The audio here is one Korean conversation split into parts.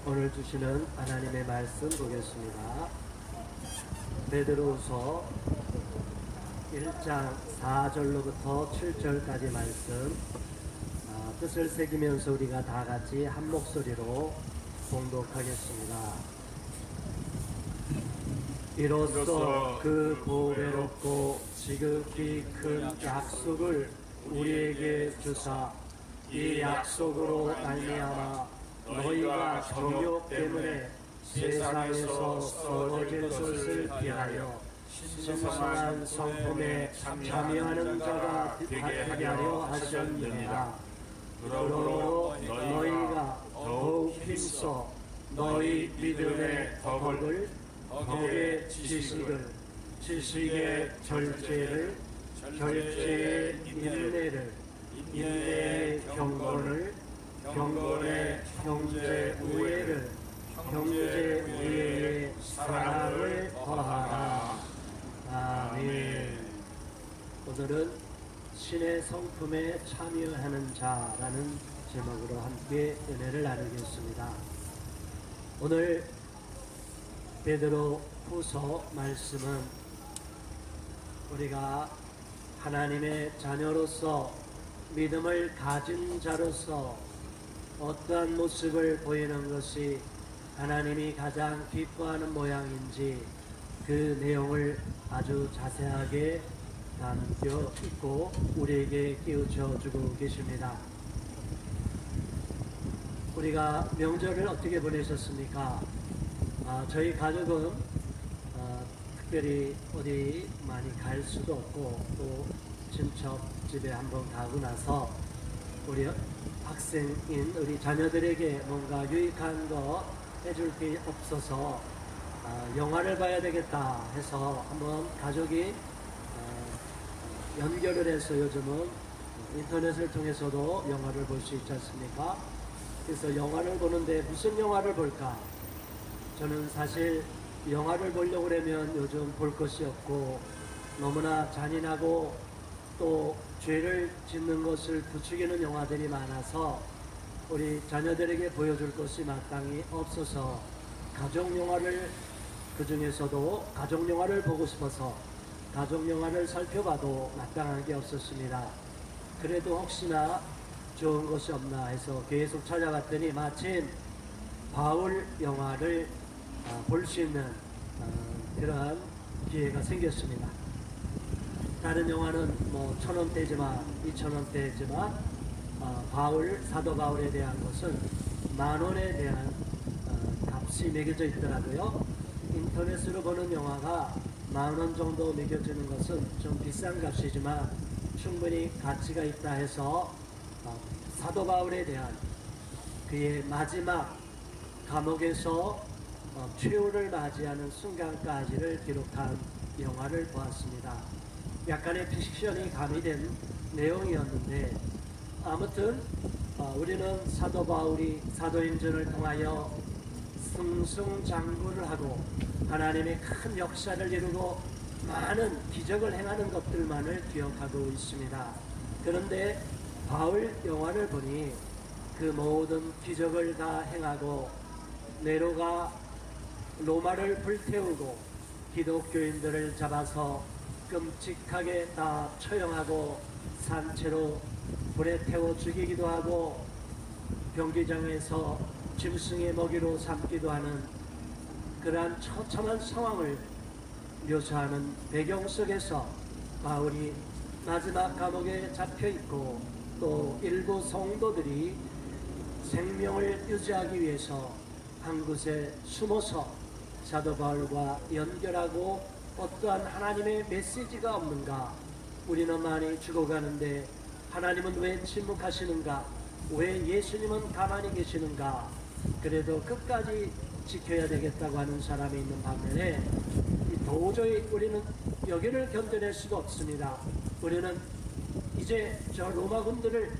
오늘 주시는 하나님의 말씀 보겠습니다. 베드로후서 1장 4절로부터 7절까지 말씀, 뜻을 새기면서 우리가 다 같이 한 목소리로 봉독하겠습니다. 이로써 그 보배롭고 지극히 큰 약속을 우리에게 주사 이 약속으로 말미암아 너희가 정욕 때문에 세상에서 썩어질 것을 피하여 신성한 성품에 참여하는 자가 되게 하려 하셨느니라. 그러므로 너희가 더욱 힘써 너희 믿음의 덕을, 덕의 지식을, 지식의 절제를, 절제의 인내를, 인내의 경건을, 경건의 형제 우애를, 형제 우애의 사랑을 더하라. 아멘. 오늘은 신의 성품에 참여하는 자라는 제목으로 함께 은혜를 나누겠습니다. 오늘 베드로 후서 말씀은 우리가 하나님의 자녀로서 믿음을 가진 자로서 어떠한 모습을 보이는 것이 하나님이 가장 기뻐하는 모양인지 그 내용을 아주 자세하게 담겨 있고 우리에게 깨우쳐 주고 계십니다. 우리가 명절을 어떻게 보내셨습니까? 저희 가족은 특별히 어디 많이 갈 수도 없고 또 친척 집에 한번 가고 나서 우리 학생인 우리 자녀들에게 뭔가 유익한 거 해줄 게 없어서 영화를 봐야 되겠다 해서 한번 가족이 연결을 해서 요즘은 인터넷을 통해서도 영화를 볼 수 있지 않습니까? 그래서 영화를 보는데 무슨 영화를 볼까? 저는 사실 영화를 보려고 그러면 요즘 볼 것이 없고 너무나 잔인하고 또 죄를 짓는 것을 부추기는 영화들이 많아서 우리 자녀들에게 보여줄 것이 마땅히 없어서 가족 영화를, 그 중에서도 가족 영화를 보고 싶어서 가족 영화를 살펴봐도 마땅한 게 없었습니다. 그래도 혹시나 좋은 것이 없나 해서 계속 찾아봤더니 마침 바울 영화를 볼 수 있는 그러한 기회가 생겼습니다. 다른 영화는 뭐 1,000원대지만 2,000원대지만 사도 바울에 대한 것은 10,000원에 대한 값이 매겨져 있더라고요. 인터넷으로 보는 영화가 10,000원 정도 매겨지는 것은 좀 비싼 값이지만 충분히 가치가 있다 해서 사도 바울에 대한 그의 마지막 감옥에서 최후를 맞이하는 순간까지를 기록한 영화를 보았습니다. 약간의 픽션이 가미된 내용이었는데 아무튼 우리는 사도 바울이 사도행전을 통하여 승승장구를 하고 하나님의 큰 역사를 이루고 많은 기적을 행하는 것들만을 기억하고 있습니다. 그런데 바울 영화를 보니 그 모든 기적을 다 행하고 네로가 로마를 불태우고 기독교인들을 잡아서 끔찍하게 다 처형하고 산채로 불에 태워 죽이기도 하고 경기장에서 짐승의 먹이로 삼기도 하는 그러한 처참한 상황을 묘사하는 배경 속에서 바울이 마지막 감옥에 잡혀있고 또 일부 성도들이 생명을 유지하기 위해서 한 곳에 숨어서 사도 바울과 연결하고 어떠한 하나님의 메시지가 없는가? 우리는 많이 죽어가는데 하나님은 왜 침묵하시는가? 왜 예수님은 가만히 계시는가? 그래도 끝까지 지켜야 되겠다고 하는 사람이 있는 반면에 도저히 우리는 여기를 견뎌낼 수가 없습니다. 우리는 이제 저 로마군들을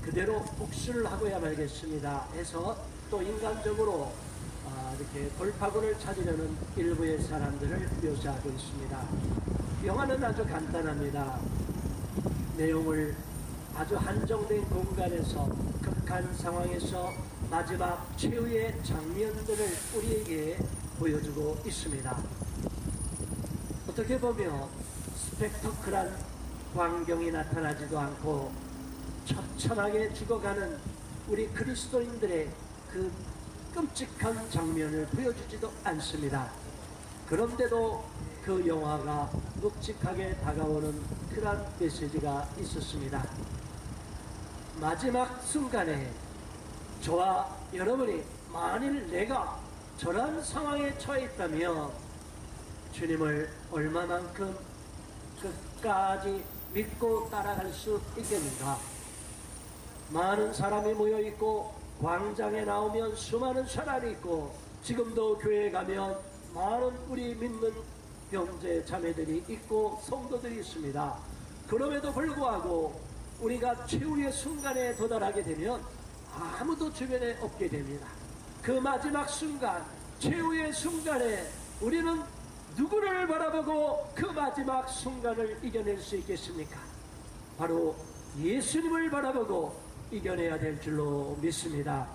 그대로 복수를 하고야 말겠습니다 해서 또 인간적으로 이렇게 돌파구를 찾으려는 일부의 사람들을 묘사하고 있습니다. 영화는 아주 간단합니다. 내용을 아주 한정된 공간에서 극한 상황에서 마지막 최후의 장면들을 우리에게 보여주고 있습니다. 어떻게 보면 스펙터클한 광경이 나타나지도 않고 처참하게 죽어가는 우리 그리스도인들의 그 끔찍한 장면을 보여주지도 않습니다. 그런데도 그 영화가 묵직하게 다가오는 그런 메시지가 있었습니다. 마지막 순간에 저와 여러분이 만일 내가 저런 상황에 처해 있다면 주님을 얼마만큼 끝까지 믿고 따라갈 수 있겠는가? 많은 사람이 모여있고 광장에 나오면 수많은 사람이 있고 지금도 교회에 가면 많은 우리 믿는 형제 자매들이 있고 성도들이 있습니다. 그럼에도 불구하고 우리가 최후의 순간에 도달하게 되면 아무도 주변에 없게 됩니다. 그 마지막 순간, 최후의 순간에 우리는 누구를 바라보고 그 마지막 순간을 이겨낼 수 있겠습니까? 바로 예수님을 바라보고 이겨내야 될 줄로 믿습니다.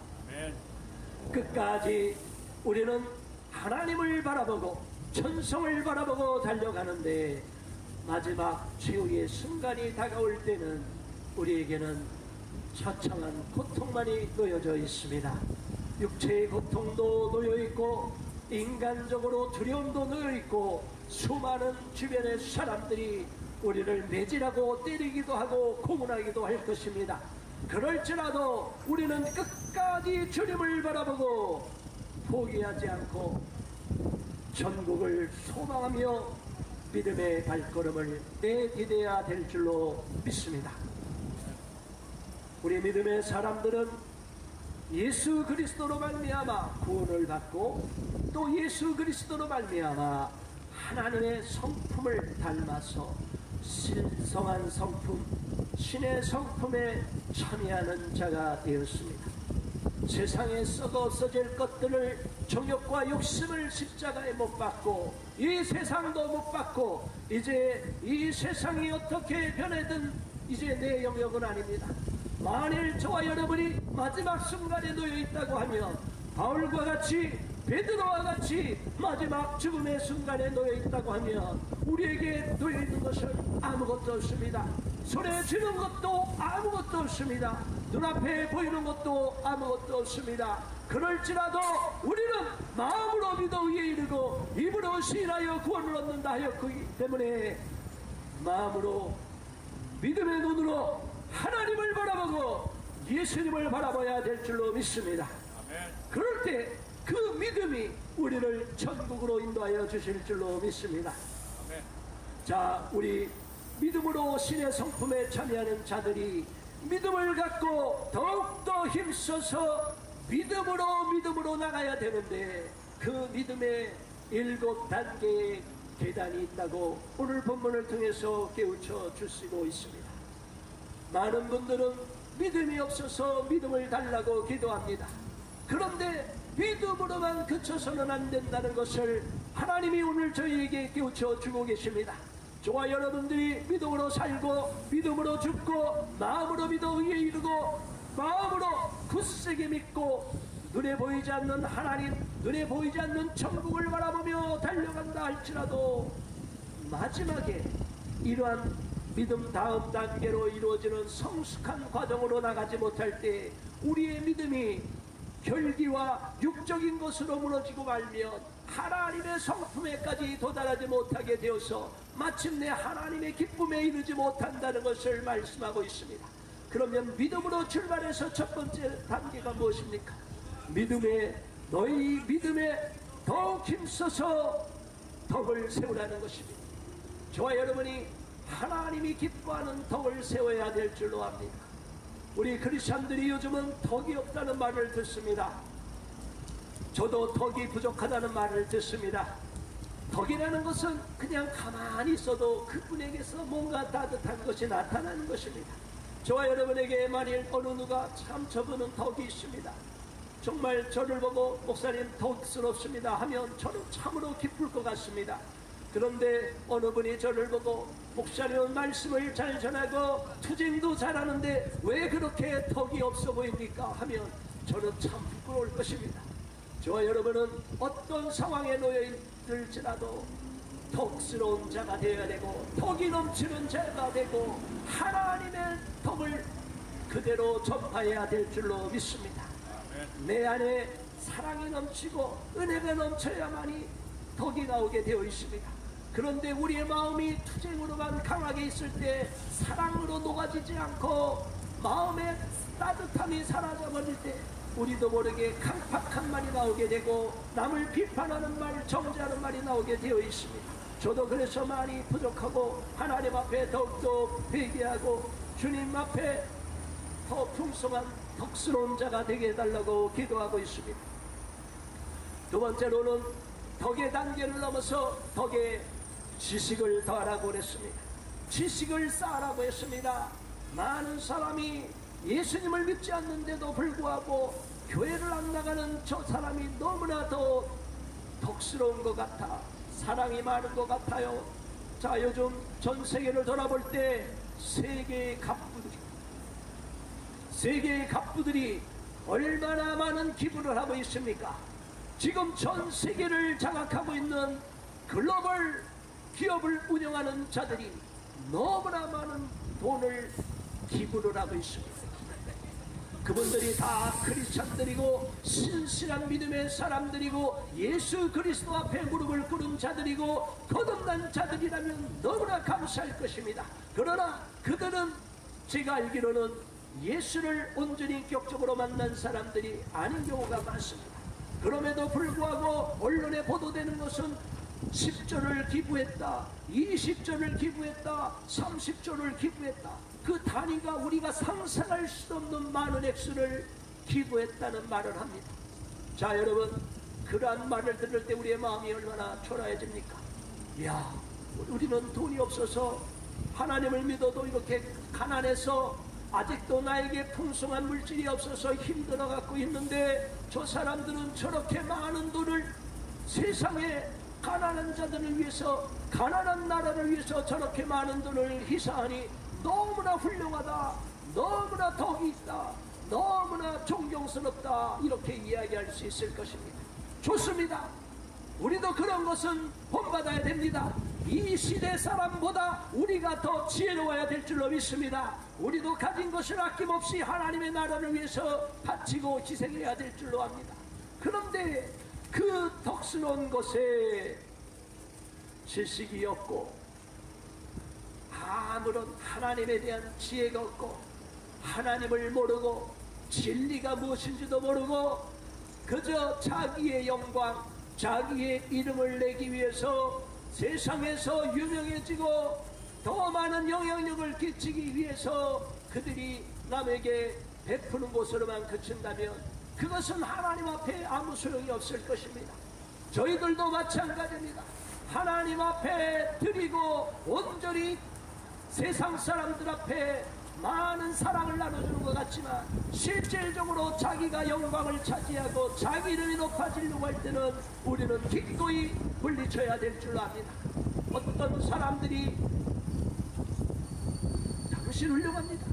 끝까지 우리는 하나님을 바라보고 천성을 바라보고 달려가는데 마지막 최후의 순간이 다가올 때는 우리에게는 처참한 고통만이 놓여져 있습니다. 육체의 고통도 놓여있고 인간적으로 두려움도 놓여있고 수많은 주변의 사람들이 우리를 매질하고 때리기도 하고 고문하기도 할 것입니다. 그럴지라도 우리는 끝까지 주님을 바라보고 포기하지 않고 천국을 소망하며 믿음의 발걸음을 내디뎌야 될 줄로 믿습니다. 우리 믿음의 사람들은 예수 그리스도로 말미암아 구원을 받고 또 예수 그리스도로 말미암아 하나님의 성품을 닮아서 신성한 성품, 신의 성품에 참여하는 자가 되었습니다. 세상에 썩어 없어질 것들을 정욕과 욕심을 십자가에 못 박고 이 세상도 못 박고 이제 이 세상이 어떻게 변해든 이제 내 영역은 아닙니다. 만일 저와 여러분이 마지막 순간에 놓여 있다고 하면 바울과 같이 베드로와 같이 마지막 죽음의 순간에 놓여 있다고 하면 우리에게 놓여 있는 것은 아무것도 없습니다. 손에 쥐는 것도 아무것도 없습니다. 눈앞에 보이는 것도 아무것도 없습니다. 그럴지라도 우리는 마음으로 믿어 의에 이르고 입으로 시인하여 구원을 얻는다 하였기 때문에 마음으로 믿음의 눈으로 하나님을 바라보고 예수님을 바라봐야 될 줄로 믿습니다. 그럴 때 그 믿음이 우리를 천국으로 인도하여 주실 줄로 믿습니다. 자, 우리 믿음으로 신의 성품에 참여하는 자들이 믿음을 갖고 더욱더 힘써서 믿음으로 나가야 되는데 그 믿음의 7단계의 계단이 있다고 오늘 본문을 통해서 깨우쳐 주시고 있습니다. 많은 분들은 믿음이 없어서 믿음을 달라고 기도합니다. 그런데 믿음으로만 그쳐서는 안 된다는 것을 하나님이 오늘 저희에게 깨우쳐 주고 계십니다. 저와 여러분들이 믿음으로 살고 믿음으로 죽고 마음으로 믿어 의에 이르고 마음으로 굳세게 믿고 눈에 보이지 않는 하나님, 눈에 보이지 않는 천국을 바라보며 달려간다 할지라도 마지막에 이러한 믿음 다음 단계로 이루어지는 성숙한 과정으로 나가지 못할 때 우리의 믿음이 혈기와 육적인 것으로 무너지고 말면 하나님의 성품에까지 도달하지 못하게 되어서 마침내 하나님의 기쁨에 이르지 못한다는 것을 말씀하고 있습니다. 그러면 믿음으로 출발해서 첫 번째 단계가 무엇입니까? 너희 믿음에 더욱 힘써서 덕을 세우라는 것입니다. 저와 여러분이 하나님이 기뻐하는 덕을 세워야 될 줄로 압니다. 우리 크리스찬들이 요즘은 덕이 없다는 말을 듣습니다. 저도 덕이 부족하다는 말을 듣습니다. 덕이라는 것은 그냥 가만히 있어도 그분에게서 뭔가 따뜻한 것이 나타나는 것입니다. 저와 여러분에게 만일 어느 누가 참 저분은 덕이 있습니다. 정말 저를 보고 목사님 덕스럽습니다 하면 저는 참으로 기쁠 것 같습니다. 그런데 어느 분이 저를 보고 목사님은 말씀을 잘 전하고 투쟁도 잘하는데 왜 그렇게 덕이 없어 보입니까? 하면 저는 참 부끄러울 것입니다. 저와 여러분은 어떤 상황에 놓여 있을지라도 덕스러운 자가 되어야 되고 덕이 넘치는 자가 되고 하나님의 덕을 그대로 전파해야 될 줄로 믿습니다. 내 안에 사랑이 넘치고 은혜가 넘쳐야만이 덕이 나오게 되어 있습니다. 그런데 우리의 마음이 투쟁으로만 강하게 있을 때 사랑으로 녹아지지 않고 마음의 따뜻함이 사라져버릴 때 우리도 모르게 강팍한 말이 나오게 되고 남을 비판하는 말, 정죄하는 말이 나오게 되어 있습니다. 저도 그래서 많이 부족하고 하나님 앞에 더욱더 회개하고 주님 앞에 더 풍성한 덕스러운 자가 되게 해달라고 기도하고 있습니다. 두 번째로는 덕의 단계를 넘어서 덕의 지식을 더하라고 그랬습니다. 지식을 쌓으라고 했습니다. 많은 사람이 예수님을 믿지 않는데도 불구하고 교회를 안 나가는 저 사람이 너무나 더 덕스러운 것 같아, 사랑이 많은 것 같아요. 자, 요즘 전 세계를 돌아볼 때 세계의 갑부들이 얼마나 많은 기부를 하고 있습니까? 지금 전 세계를 장악하고 있는 글로벌 기업을 운영하는 자들이 너무나 많은 돈을 기부를 하고 있습니다. 그분들이 다 크리스찬들이고 신실한 믿음의 사람들이고 예수 그리스도 앞에 무릎을 꿇은 자들이고 거듭난 자들이라면 너무나 감사할 것입니다. 그러나 그들은 제가 알기로는 예수를 온전히 인격적으로 만난 사람들이 아닌 경우가 많습니다. 그럼에도 불구하고 언론에 보도되는 것은 10조를 기부했다, 20조를 기부했다, 30조를 기부했다. 그 단위가 우리가 상상할 수 없는 많은 액수를 기부했다는 말을 합니다. 자, 여러분, 그러한 말을 들을 때 우리의 마음이 얼마나 초라해집니까? 이야, 우리는 돈이 없어서 하나님을 믿어도 이렇게 가난해서 아직도 나에게 풍성한 물질이 없어서 힘들어 갖고 있는데 저 사람들은 저렇게 많은 돈을 세상에 가난한 자들을 위해서, 가난한 나라를 위해서 저렇게 많은 돈을 희사하니 너무나 훌륭하다, 너무나 덕이 있다, 너무나 존경스럽다, 이렇게 이야기할 수 있을 것입니다. 좋습니다. 우리도 그런 것은 본받아야 됩니다. 이 시대 사람보다 우리가 더 지혜로워야 될 줄로 믿습니다. 우리도 가진 것을 아낌없이 하나님의 나라를 위해서 바치고 희생해야 될 줄로 압니다. 그런데 그 덕스러운 것에 지식이 없고 아무런 하나님에 대한 지혜가 없고 하나님을 모르고 진리가 무엇인지도 모르고 그저 자기의 영광, 자기의 이름을 내기 위해서 세상에서 유명해지고 더 많은 영향력을 끼치기 위해서 그들이 남에게 베푸는 것으로만 그친다면 그것은 하나님 앞에 아무 소용이 없을 것입니다. 저희들도 마찬가지입니다. 하나님 앞에 드리고 온전히 세상 사람들 앞에 많은 사랑을 나눠주는 것 같지만 실질적으로 자기가 영광을 차지하고 자기 이름이 높아지려고 할 때는 우리는 기꺼이 물리쳐야 될 줄 압니다. 어떤 사람들이 당신 훌륭합니다,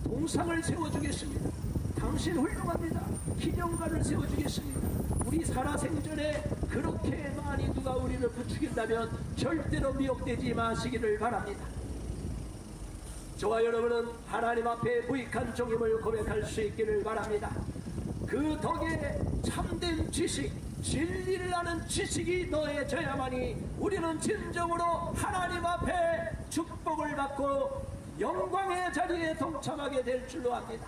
동상을 세워주겠습니다, 당신 훌륭합니다, 기념관을 세워주겠습니다. 우리 살아생전에 그렇게 많이 누가 우리를 부추긴다면 절대로 미혹되지 마시기를 바랍니다. 저와 여러분은 하나님 앞에 무익한 종임을 고백할 수 있기를 바랍니다. 그 덕에 참된 지식, 진리를 아는 지식이 더해져야만이 우리는 진정으로 하나님 앞에 축복을 받고 영광의 자리에 동참하게 될 줄로 압니다.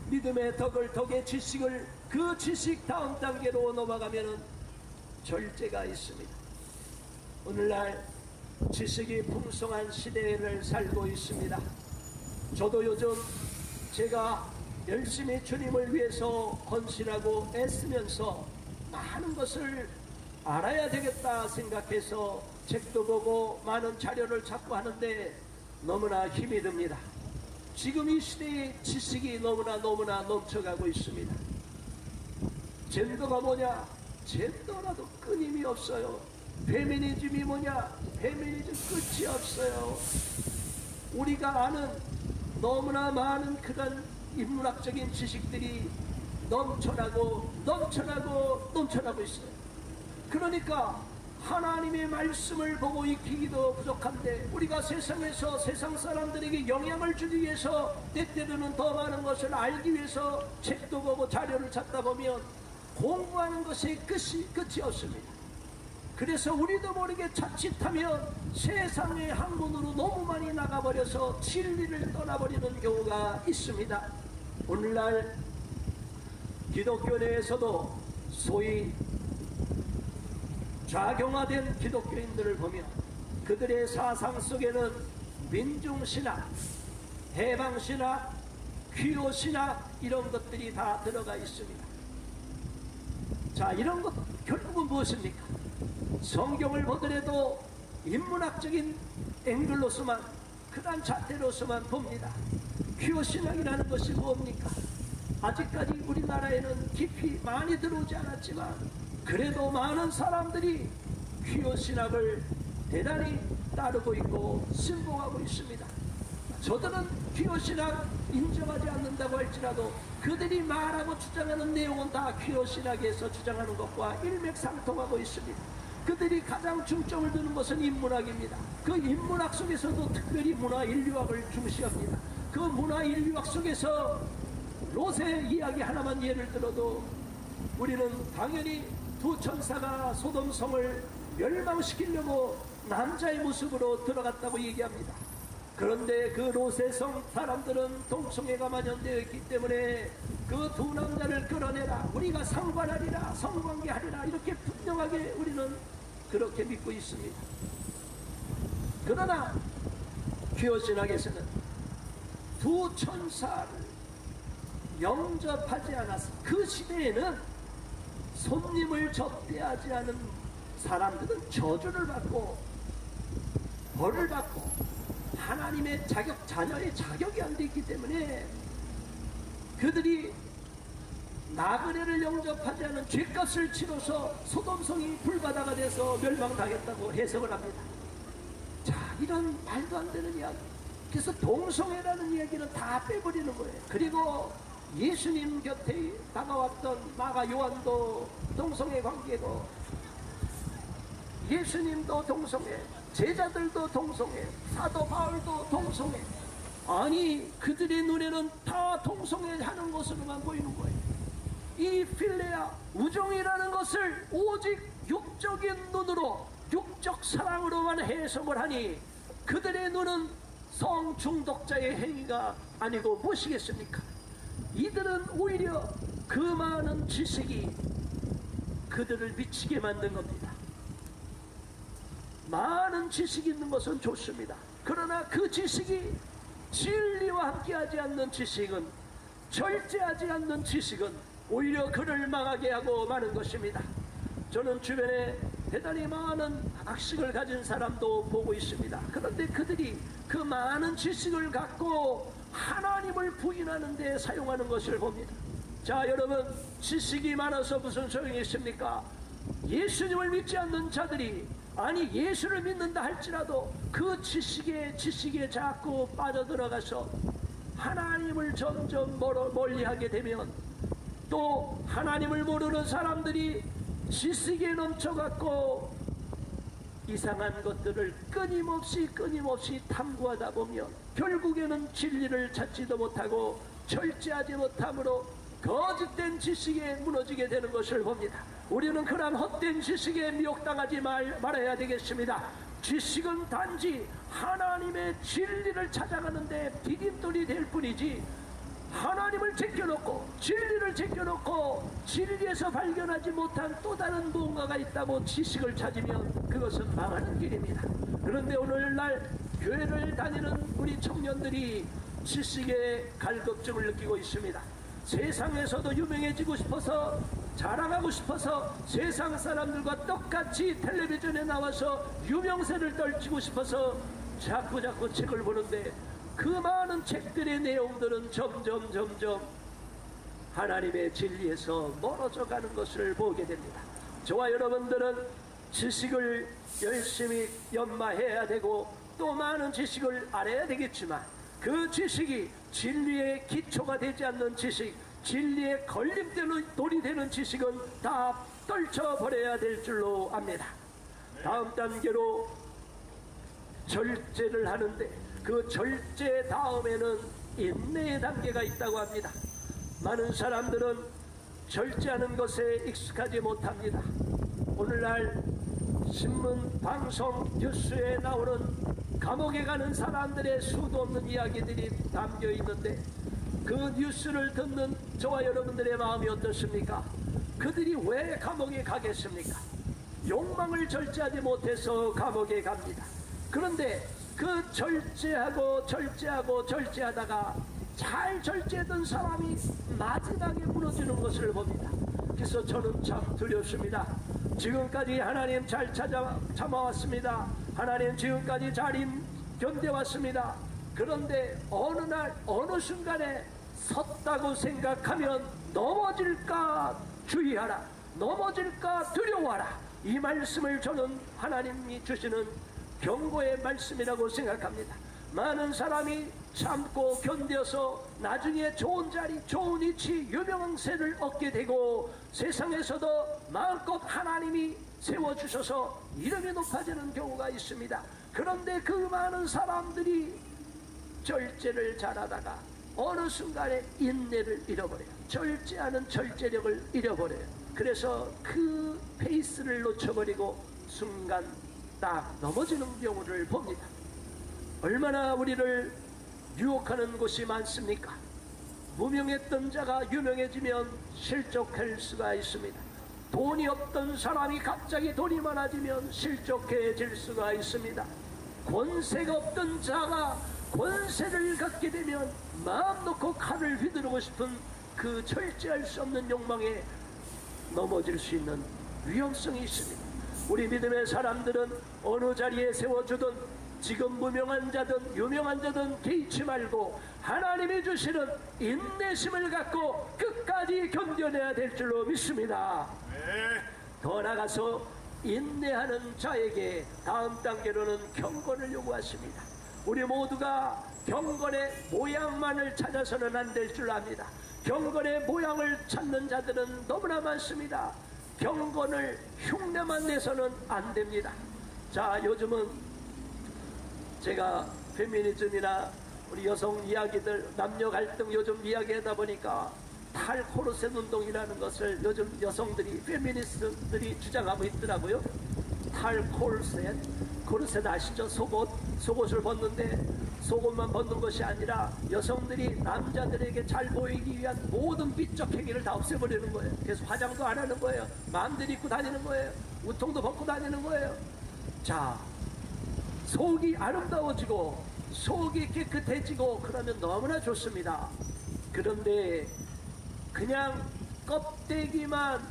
믿음의 덕의 지식을, 그 지식 다음 단계로 넘어가면은 절제가 있습니다. 오늘날 지식이 풍성한 시대를 살고 있습니다. 저도 요즘 제가 열심히 주님을 위해서 헌신하고 애쓰면서 많은 것을 알아야 되겠다 생각해서 책도 보고 많은 자료를 찾고 하는데 너무나 힘이 듭니다. 지금 이 시대의 지식이 너무나 넘쳐가고 있습니다. 젠더가 뭐냐? 젠더라도 끊임이 없어요. 페미니즘이 뭐냐? 페미니즘 끝이 없어요. 우리가 아는 너무나 많은 그런 인문학적인 지식들이 넘쳐나고 넘쳐나고 넘쳐나고 있어요. 그러니까 하나님의 말씀을 보고 익히기도 부족한데 우리가 세상에서 세상 사람들에게 영향을 주기 위해서 때때로는 더 많은 것을 알기 위해서 책도 보고 자료를 찾다 보면 공부하는 것이 끝이 없습니다. 그래서 우리도 모르게 자칫하면 세상의 학문으로 너무 많이 나가버려서 진리를 떠나버리는 경우가 있습니다. 오늘날 기독교 내에서도 소위 좌경화된 기독교인들을 보면 그들의 사상 속에는 민중신학, 해방신학, 귀호신학 이런 것들이 다 들어가 있습니다. 자, 이런 것 결국은 무엇입니까? 성경을 보더라도 인문학적인 앵글로서만, 그런 잣대로서만 봅니다. 귀호신학이라는 것이 뭡니까? 아직까지 우리나라에는 깊이 많이 들어오지 않았지만 그래도 많은 사람들이 귀호신학을 대단히 따르고 있고 신봉하고 있습니다. 저들은 귀호신학 인정하지 않는다고 할지라도 그들이 말하고 주장하는 내용은 다 귀호신학에서 주장하는 것과 일맥상통하고 있습니다. 그들이 가장 중점을 두는 것은 인문학입니다. 그 인문학 속에서도 특별히 문화인류학을 중시합니다. 그 문화인류학 속에서 롯의 이야기 하나만 예를 들어도 우리는 당연히 두 천사가 소돔성을 멸망시키려고 남자의 모습으로 들어갔다고 얘기합니다. 그런데 그 롯의 성 사람들은 동성애가 만연되어 있기 때문에 그 두 남자를 끌어내라, 우리가 상관하리라, 성관계하리라, 이렇게 분명하게 우리는 그렇게 믿고 있습니다. 그러나 귀호신학에서는 두 천사를 영접하지 않아서 그 시대에는 손님을 접대하지 않은 사람들은 저주를 받고 벌을 받고 하나님의 자녀의 자격이 안 돼 있기 때문에 그들이 나그네를 영접하지 않은 죗값을 치러서 소돔성이 불바다가 돼서 멸망당했다고 해석을 합니다. 자, 이런 말도 안 되는 이야기. 그래서 동성애라는 이야기는 다 빼버리는 거예요. 그리고 예수님 곁에 다가왔던 마가 요한도 동성애 관계고, 예수님도 동성애, 제자들도 동성애, 사도 바울도 동성애. 아니, 그들의 눈에는 다 동성애 하는 것으로만 보이는 거예요. 이 필레아, 우정이라는 것을 오직 육적인 눈으로, 육적 사랑으로만 해석을 하니 그들의 눈은 성중독자의 행위가 아니고 무엇이겠습니까? 이들은 오히려 그 많은 지식이 그들을 미치게 만든 겁니다. 많은 지식이 있는 것은 좋습니다. 그러나 그 지식이 진리와 함께하지 않는 지식은, 절제하지 않는 지식은 오히려 그를 망하게 하고 마는 것입니다. 저는 주변에 대단히 많은 학식을 가진 사람도 보고 있습니다. 그런데 그들이 그 많은 지식을 갖고 하나님을 부인하는 데 사용하는 것을 봅니다. 자, 여러분, 지식이 많아서 무슨 소용이 있습니까? 예수님을 믿지 않는 자들이, 아니 예수를 믿는다 할지라도 그 지식에 자꾸 빠져들어가서 하나님을 점점 멀리하게 되면, 또 하나님을 모르는 사람들이 지식에 넘쳐갖고 이상한 것들을 끊임없이 탐구하다 보면 결국에는 진리를 찾지도 못하고 절제하지 못함으로 거짓된 지식에 무너지게 되는 것을 봅니다. 우리는 그러한 헛된 지식에 미혹당하지 말아야 되겠습니다. 지식은 단지 하나님의 진리를 찾아가는 데 디딤돌이 될 뿐이지, 하나님을 제껴놓고 진리를 제껴놓고 진리에서 발견하지 못한 또 다른 무언가가 있다고 지식을 찾으면 그것은 망하는 길입니다. 그런데 오늘날 교회를 다니는 우리 청년들이 지식의 갈급증을 느끼고 있습니다. 세상에서도 유명해지고 싶어서, 자랑하고 싶어서, 세상 사람들과 똑같이 텔레비전에 나와서 유명세를 떨치고 싶어서 자꾸 책을 보는데, 그 많은 책들의 내용들은 점점 하나님의 진리에서 멀어져 가는 것을 보게 됩니다. 저와 여러분들은 지식을 열심히 연마해야 되고 또 많은 지식을 알아야 되겠지만, 그 지식이 진리의 기초가 되지 않는 지식, 진리의 걸림돌이 되는 지식은 다 떨쳐버려야 될 줄로 압니다. 다음 단계로 절제를 하는데 그 절제 다음에는 인내의 단계가 있다고 합니다. 많은 사람들은 절제하는 것에 익숙하지 못합니다. 오늘날 신문, 방송, 뉴스에 나오는 감옥에 가는 사람들의 수도 없는 이야기들이 담겨 있는데 그 뉴스를 듣는 저와 여러분들의 마음이 어떻습니까? 그들이 왜 감옥에 가겠습니까? 욕망을 절제하지 못해서 감옥에 갑니다. 그런데 그 절제하다가 잘 절제했던 사람이 마지막에 무너지는 것을 봅니다. 그래서 저는 참 두렵습니다. 지금까지 하나님 잘 참아왔습니다. 하나님 지금까지 잘 견뎌왔습니다. 그런데 어느 날 어느 순간에 섰다고 생각하면 넘어질까 주의하라, 넘어질까 두려워하라. 이 말씀을 저는 하나님이 주시는 경고의 말씀이라고 생각합니다. 많은 사람이 참고 견뎌서 나중에 좋은 자리, 좋은 위치, 유명세를 얻게 되고 세상에서도 마음껏 하나님이 세워주셔서 이름이 높아지는 경우가 있습니다. 그런데 그 많은 사람들이 절제를 잘하다가 어느 순간에 인내를 잃어버려요. 절제하는 절제력을 잃어버려요. 그래서 그 페이스를 놓쳐버리고 순간 딱 넘어지는 경우를 봅니다. 얼마나 우리를 유혹하는 곳이 많습니까? 무명했던 자가 유명해지면 실족할 수가 있습니다. 돈이 없던 사람이 갑자기 돈이 많아지면 실족해질 수가 있습니다. 권세가 없던 자가 권세를 갖게 되면 마음 놓고 칼을 휘두르고 싶은 그 절제할 수 없는 욕망에 넘어질 수 있는 위험성이 있습니다. 우리 믿음의 사람들은 어느 자리에 세워주든 지금 무명한 자든 유명한 자든 개의치 말고 하나님이 주시는 인내심을 갖고 끝까지 견뎌내야 될 줄로 믿습니다. 더 나아가서 인내하는 자에게 다음 단계로는 경건을 요구하십니다. 우리 모두가 경건의 모양만을 찾아서는 안 될 줄 압니다. 경건의 모양을 찾는 자들은 너무나 많습니다. 경건을 흉내만 내서는 안 됩니다. 자, 요즘은 제가 페미니즘이나 우리 여성 이야기들, 남녀 갈등 요즘 이야기하다 보니까 탈코르셋 운동이라는 것을 요즘 여성들이, 페미니스트들이 주장하고 있더라고요. 탈코르셋, 코르셋 아시죠? 속옷을 벗는데 속옷만 벗는 것이 아니라 여성들이 남자들에게 잘 보이기 위한 모든 비적 행위를 다 없애버리는 거예요. 그래서 화장도 안 하는 거예요. 마음대로 입고 다니는 거예요. 우통도 벗고 다니는 거예요. 자, 속이 아름다워지고 속이 깨끗해지고 그러면 너무나 좋습니다. 그런데 그냥 껍데기만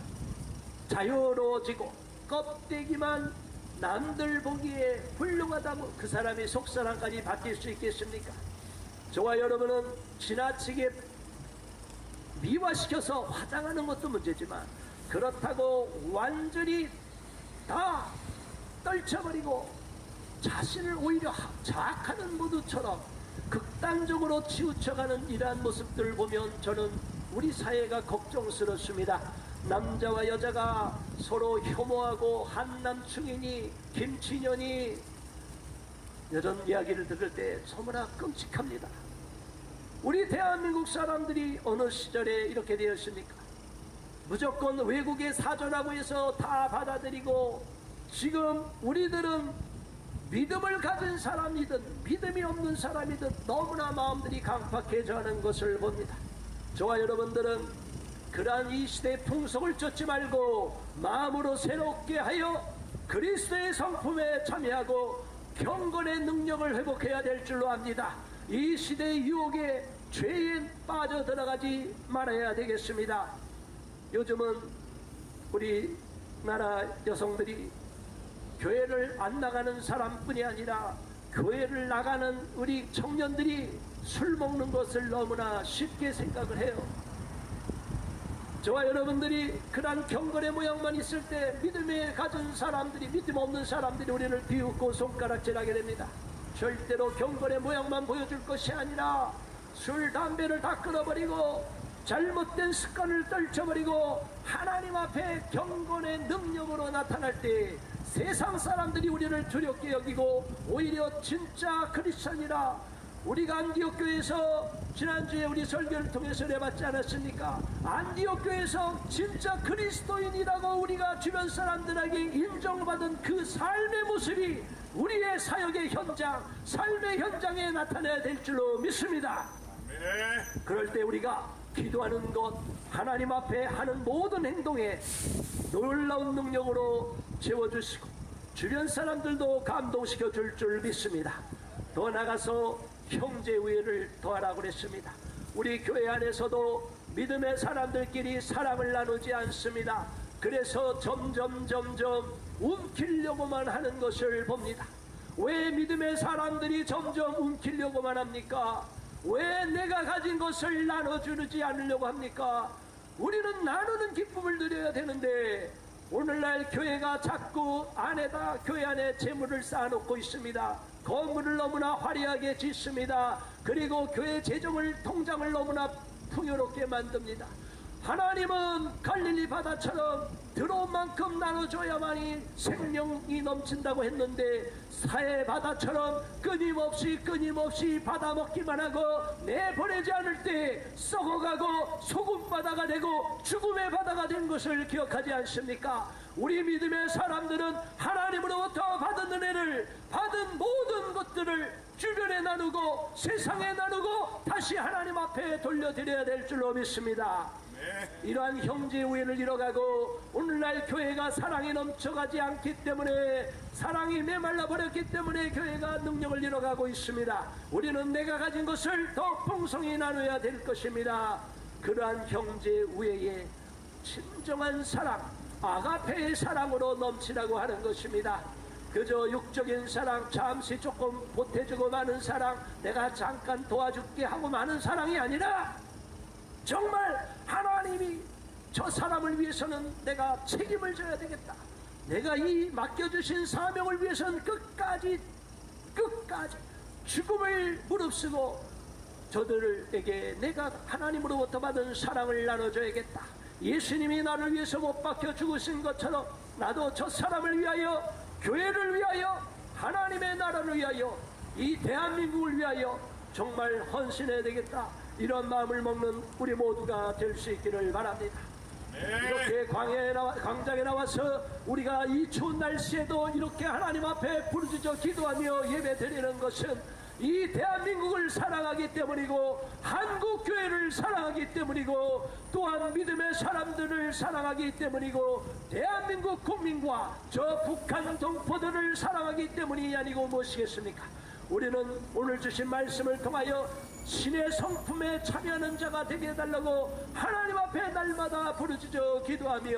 자유로워지고 껍데기만 남들 보기에 훌륭하다고 그 사람이 속사람까지 바뀔 수 있겠습니까? 저와 여러분은 지나치게 미화시켜서 화장하는 것도 문제지만 그렇다고 완전히 다 떨쳐버리고 자신을 오히려 자학하는 모두처럼 극단적으로 치우쳐가는 이러한 모습들을 보면 저는 우리 사회가 걱정스럽습니다. 남자와 여자가 서로 혐오하고 한남충이니 김치년이 이런 이야기를 들을 때 너무나 끔찍합니다. 우리 대한민국 사람들이 어느 시절에 이렇게 되었습니까? 무조건 외국에 사전하고 해서 다 받아들이고 지금 우리들은 믿음을 가진 사람이든 믿음이 없는 사람이든 너무나 마음들이 강팍해져가는 것을 봅니다. 저와 여러분들은 그러한 이 시대의 풍속을 쫓지 말고 마음으로 새롭게 하여 그리스도의 성품에 참여하고 경건의 능력을 회복해야 될 줄로 압니다. 이 시대의 유혹에 죄에 빠져들어가지 말아야 되겠습니다. 요즘은 우리나라 여성들이 교회를 안 나가는 사람뿐이 아니라 교회를 나가는 우리 청년들이 술 먹는 것을 너무나 쉽게 생각을 해요. 저와 여러분들이 그런 경건의 모양만 있을 때 믿음에 가진 사람들이, 믿음 없는 사람들이 우리를 비웃고 손가락질하게 됩니다. 절대로 경건의 모양만 보여줄 것이 아니라 술, 담배를 다 끊어버리고 잘못된 습관을 떨쳐버리고 하나님 앞에 경건의 능력으로 나타날 때 세상 사람들이 우리를 두렵게 여기고 오히려 진짜 크리스천이라, 우리가 안디옥 교회에서 지난주에 우리 설교를 통해서 내봤지 않았습니까? 안디옥 교회에서 진짜 그리스도인이라고 우리가 주변 사람들에게 인정받은 그 삶의 모습이 우리의 사역의 현장, 삶의 현장에 나타나야 될 줄로 믿습니다. 그럴 때 우리가 기도하는 것, 하나님 앞에 하는 모든 행동에 놀라운 능력으로 채워주시고 주변 사람들도 감동시켜 줄 줄 믿습니다. 더 나가서 형제 우애를 더하라고 그랬습니다. 우리 교회 안에서도 믿음의 사람들끼리 사랑을 나누지 않습니다. 그래서 점점 움키려고만 하는 것을 봅니다. 왜 믿음의 사람들이 점점 움키려고만 합니까? 왜 내가 가진 것을 나눠주지 않으려고 합니까? 우리는 나누는 기쁨을 누려야 되는데 오늘날 교회가 자꾸 안에다 교회 안에 재물을 쌓아놓고 있습니다. 건물을 너무나 화려하게 짓습니다. 그리고 교회 재정을, 통장을 너무나 풍요롭게 만듭니다. 하나님은 갈릴리 바다처럼 들어온 만큼 나눠줘야만이 생명이 넘친다고 했는데 사해 바다처럼 끊임없이 받아먹기만 하고 내보내지 않을 때 썩어가고 소금 바다가 되고 죽음의 바다가 된 것을 기억하지 않습니까? 우리 믿음의 사람들은 하나님으로부터 받은 은혜를, 받은 모든 것들을 주변에 나누고 세상에 나누고 다시 하나님 앞에 돌려드려야 될 줄로 믿습니다. 이러한 형제 우애를 이뤄가고 오늘날 교회가 사랑이 넘쳐가지 않기 때문에, 사랑이 메말라 버렸기 때문에 교회가 능력을 잃어가고 있습니다. 우리는 내가 가진 것을 더 풍성히 나눠야 될 것입니다. 그러한 형제 우애의 진정한 사랑, 아가페의 사랑으로 넘치라고 하는 것입니다. 그저 육적인 사랑, 잠시 조금 보태주고 마는 사랑, 내가 잠깐 도와줄게 하고 마는 사랑이 아니라 정말 하나님이 저 사람을 위해서는 내가 책임을 져야 되겠다, 내가 이 맡겨주신 사명을 위해서는 끝까지 죽음을 무릅쓰고 저들에게 내가 하나님으로부터 받은 사랑을 나눠줘야겠다. 예수님이 나를 위해서 못 박혀 죽으신 것처럼 나도 저 사람을 위하여, 교회를 위하여, 하나님의 나라를 위하여, 이 대한민국을 위하여 정말 헌신해야 되겠다. 이런 마음을 먹는 우리 모두가 될 수 있기를 바랍니다. 이렇게 광장에 나와서 우리가 이 추운 날씨에도 이렇게 하나님 앞에 부르짖어 기도하며 예배 드리는 것은 이 대한민국을 사랑하기 때문이고, 한국 교회를 사랑하기 때문이고, 또한 믿음의 사람들을 사랑하기 때문이고, 대한민국 국민과 저 북한 동포들을 사랑하기 때문이 아니고 무엇이겠습니까? 우리는 오늘 주신 말씀을 통하여 신의 성품에 참여하는 자가 되게 해달라고 하나님 앞에 날마다 부르짖어 기도하며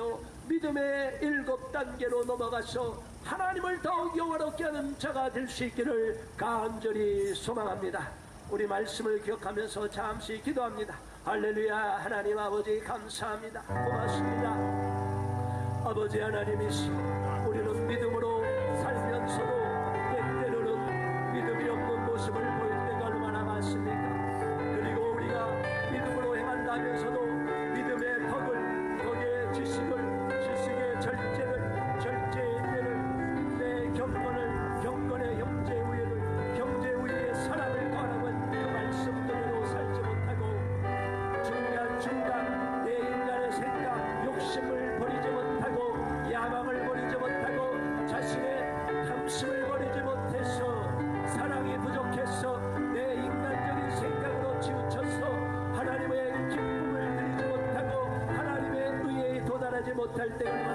믿음의 7단계로 넘어가서 하나님을 더욱 영화롭게 하는 자가 될 수 있기를 간절히 소망합니다. 우리 말씀을 기억하면서 잠시 기도합니다. 할렐루야. 하나님 아버지 감사합니다. 고맙습니다. 아버지 하나님이시, 우리는 믿음으로 살면서도 때때로는 믿음이 없는 모습을 보일 때가 얼마나 많습니까? 그리고 우리가 믿음으로 행한다면서도 믿음의 덕의 지식의 절제의 은혜를, 내 경건의 형제 우애의 사랑을 더하는 그 말씀대로 살지 못하고 중간 내 인간의 생각, 욕심을 버리지 못하고 야망을 버리지 못하고 자신의 탐심을 버리지 못해서 사랑이 부족해서 내 인간적인 생각으로 치우쳐서 하나님의 기쁨을 드리지 못하고 하나님의 의에 도달하지 못할 때가